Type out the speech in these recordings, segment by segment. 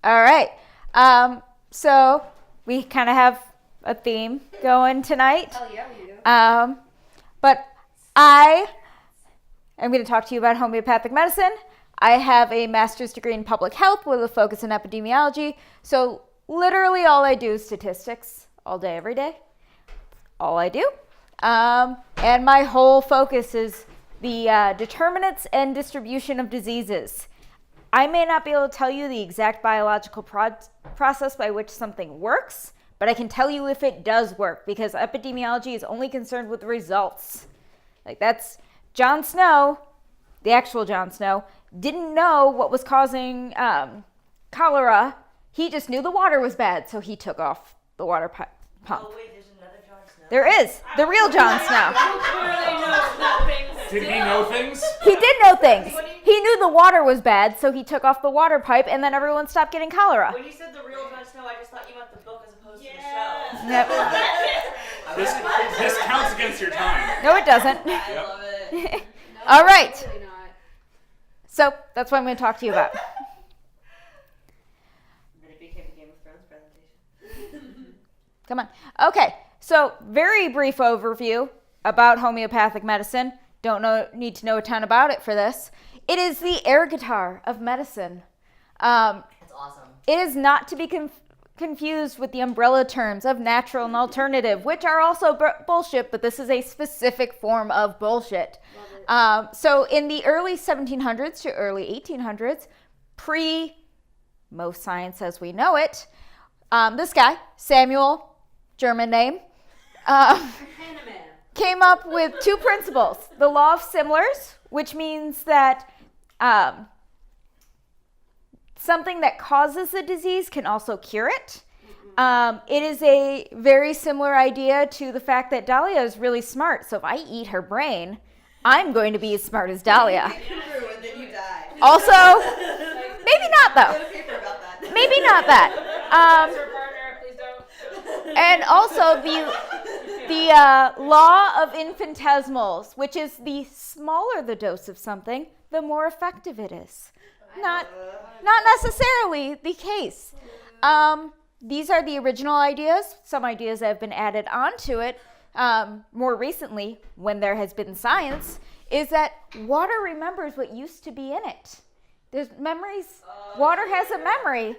All right. So we kind of have a theme going tonight. Oh, yeah, we do. But I am going to talk to you about homeopathic medicine. I have a master's degree in public health with a focus in epidemiology. So literally all I do is statistics all day, every day. All I do. And my whole focus is the determinants and distribution of diseases. I may not be able to tell you the exact biological process by which something works, but I can tell you if it does work, because epidemiology is only concerned with the results. Like, that's Jon Snow, the actual Jon Snow, didn't know what was causing cholera. He just knew the water was bad, so he took off the water pump. Oh, wait, there's another Jon Snow. There is. The real Jon Snow. Did he know things? He did know things. He knew the water was bad, so he took off the water pipe, and then everyone stopped getting cholera. When you said the real Jon Snow, I just thought you meant the book as opposed to the show. Yep. This counts against your time. No, it doesn't. I love it. All right. Absolutely not. So that's what I'm going to talk to you about. Then it became a Game of Thrones presentation. Come on. Okay. So very brief overview about homeopathic medicine. Need to know a ton about it for this. It is the air guitar of medicine. That's awesome. It is not to be confused with the umbrella terms of natural and alternative, which are also bullshit, but this is a specific form of bullshit. So in the early 1700s to early 1800s, pre most science as we know it, this guy, Samuel, German name, came up with two principles. The law of similars, which means that something that causes a disease can also cure it. It is a very similar idea to the fact that Dahlia is really smart. So if I eat her brain, I'm going to be as smart as Dahlia. And then you die. Also, maybe not though. Maybe not that. And also the law of infinitesimals, which is the smaller the dose of something, the more effective it is. Not necessarily the case. These are the original ideas. Some ideas that have been added onto it more recently, when there has been science, is that water remembers what used to be in it. There's memories. Water has a memory,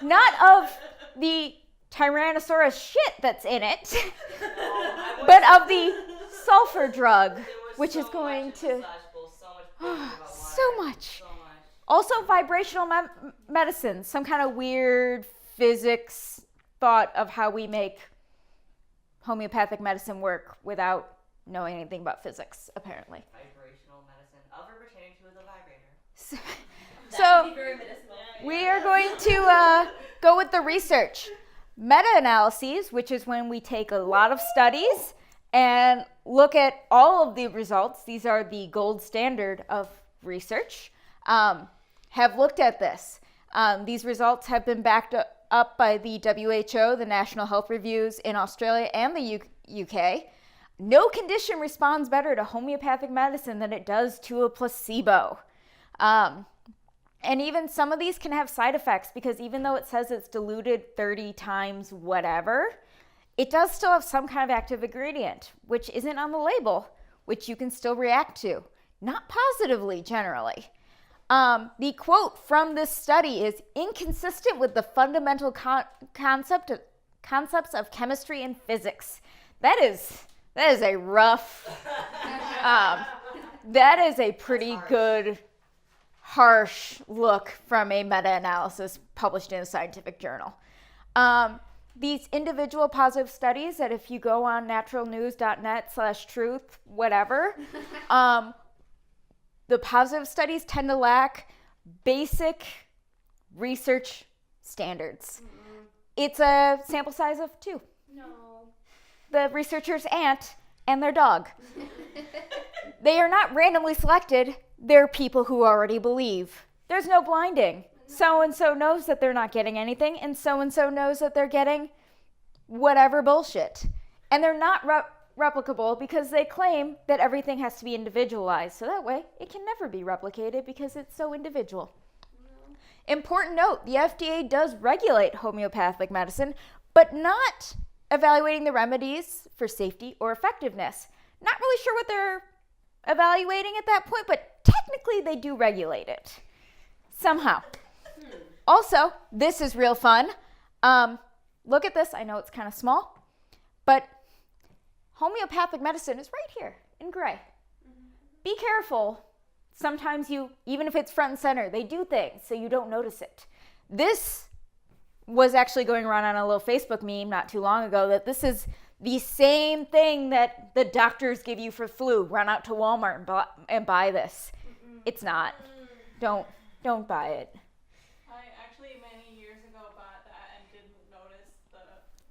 not of the Tyrannosaurus shit that's in it, but of the sulfur drug, which is going to... So much. Also, vibrational medicine, some kind of weird physics thought of how we make homeopathic medicine work without knowing anything about physics, apparently. Vibrational medicine. I'll pertaining to the vibrator. So we are going to go with the research. Meta-analyses, which is when we take a lot of studies and look at all of the results. These are the gold standard of research. Have looked at this. These results have been backed up by the WHO, the National Health Reviews in Australia and the UK. No condition responds better to homeopathic medicine than it does to a placebo. And even some of these can have side effects, because even though it says it's diluted 30 times whatever, it does still have some kind of active ingredient, which isn't on the label, which you can still react to. Not positively, generally. The quote from this study is inconsistent with the fundamental concepts of chemistry and physics. That is a rough, that is a pretty good, harsh look from a meta-analysis published in a scientific journal. These individual positive studies that if you go on naturalnews.net/truth, whatever, the positive studies tend to lack basic research standards. It's a sample size of 2. No. The researcher's aunt and their dog. They are not randomly selected. They're people who already believe. There's no blinding. So-and-so knows that they're not getting anything, and so-and-so knows that they're getting whatever bullshit. And they're not replicable because they claim that everything has to be individualized. So that way, it can never be replicated because it's so individual. Important note, the FDA does regulate homeopathic medicine, but not evaluating the remedies for safety or effectiveness. Not really sure what they're evaluating at that point, but technically they do regulate it. Somehow. Also, this is real fun. Look at this. I know it's kind of small, but homeopathic medicine is right here in gray. Be careful. Sometimes even if it's front and center, they do things so you don't notice it. This was actually going around on a little Facebook meme not too long ago, that this is the same thing that the doctors give you for flu. Run out to Walmart and buy this. It's not. Don't buy it. I actually many years ago bought that and didn't notice the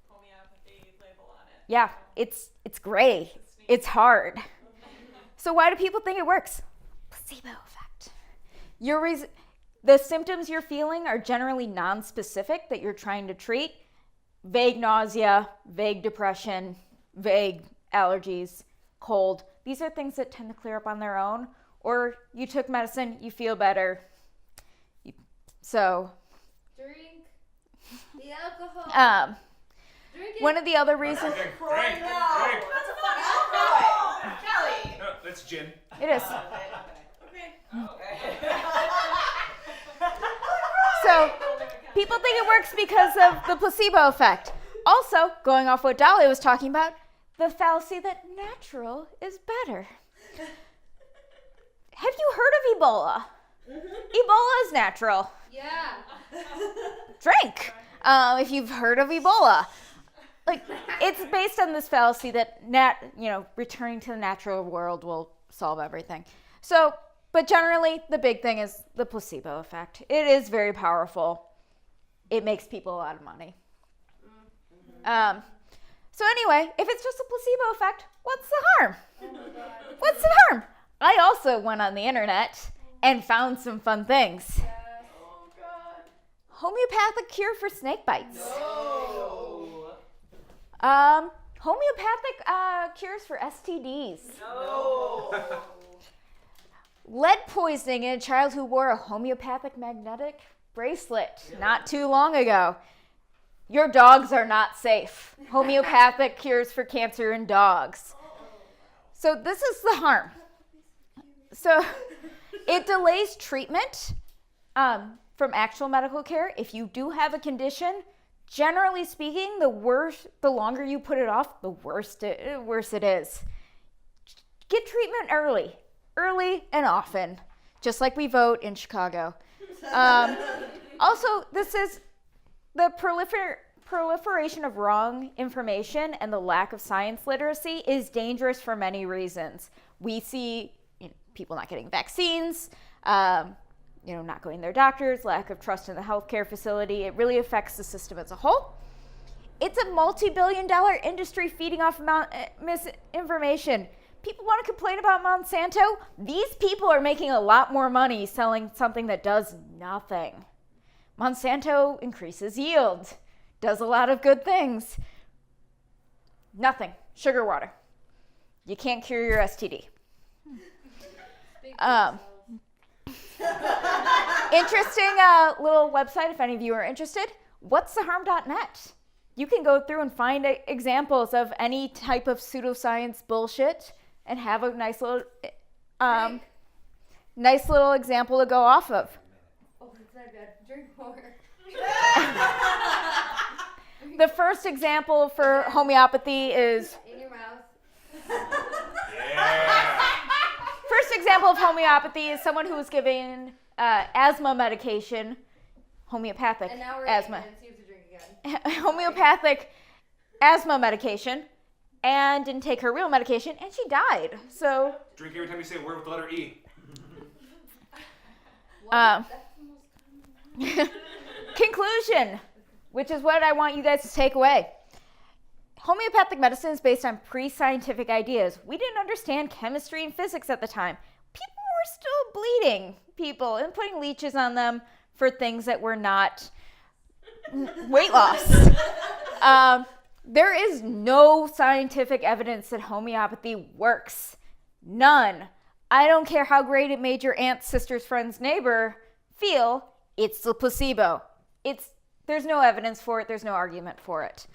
homeopathy label on it. Yeah, it's gray. It's hard. So why do people think it works? Placebo effect. The symptoms you're feeling are generally non-specific that you're trying to treat. Vague nausea, vague depression, vague allergies, cold. These are things that tend to clear up on their own. Or you took medicine, you feel better. Drink the alcohol. Drink it. One of the other reasons. Drink. That's a fucking alcohol. Kelly. No, that's gin. It is. Okay. So people think it works because of the placebo effect. Also, going off what Dahlia was talking about, the fallacy that natural is better. Have you heard of Ebola? Ebola is natural. Yeah. Drink. If you've heard of Ebola. Like, it's based on this fallacy that returning to the natural world will solve everything. So, but generally, the big thing is the placebo effect. It is very powerful. It makes people a lot of money. So anyway, if it's just a placebo effect, what's the harm? What's the harm? I also went on the internet and found some fun things. Oh, God. Homeopathic cure for snake bites. No. Homeopathic cures for STDs. No. Lead poisoning in a child who wore a homeopathic magnetic bracelet not too long ago. Your dogs are not safe. Homeopathic cures for cancer in dogs. So this is the harm. So it delays treatment from actual medical care. If you do have a condition, generally speaking, the longer you put it off, the worse it is. Get treatment early and often, just like we vote in Chicago. Also, this is the proliferation of wrong information and the lack of science literacy is dangerous for many reasons. We see people not getting vaccines, not going to their doctors, lack of trust in the healthcare facility. It really affects the system as a whole. It's a multi-billion-dollar industry feeding off misinformation. People want to complain about Monsanto. These people are making a lot more money selling something that does nothing. Monsanto increases yield, does a lot of good things. Nothing. Sugar water. You can't cure your STD. Interesting little website if any of you are interested. What'stheharm.net. You can go through and find examples of any type of pseudoscience bullshit and have a nice little example to go off of. Oh, it's not good. Drink more. The first example for homeopathy is... In your mouth. Yeah. First example of homeopathy is someone who was given asthma medication, homeopathic And now we're asthma. and see if to drink again. Homeopathic asthma medication, and didn't take her real medication, and she died. So, Drink every time you say a word with the letter E. That's the most common. conclusion, which is what I want you guys to take away. Homeopathic medicine is based on pre-scientific ideas. We didn't understand chemistry and physics at the time. People were still bleeding people and putting leeches on them for things that were not weight loss. There is no scientific evidence that homeopathy works. None. I don't care how great it made your aunt's sister's friend's neighbor feel. It's the placebo. There's no evidence for it. There's no argument for it.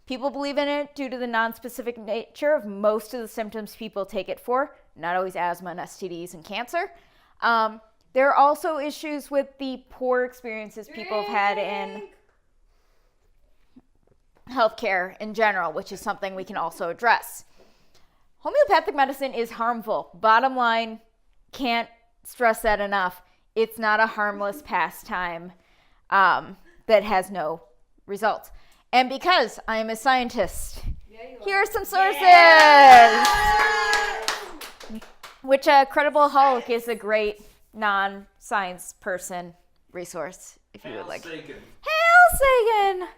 People believe in it due to the non-specific nature of most of the symptoms people take it for, not always asthma and STDs and cancer. There are also issues with the poor experiences people have had in healthcare in general, which is something we can also address. Homeopathic medicine is harmful. Bottom line, can't stress that enough. It's not a harmless pastime that has no results. And because I am a scientist, here are some sources. Which Credible Hulk is a great non-science person resource, if you would like. Sagan. Hail Sagan!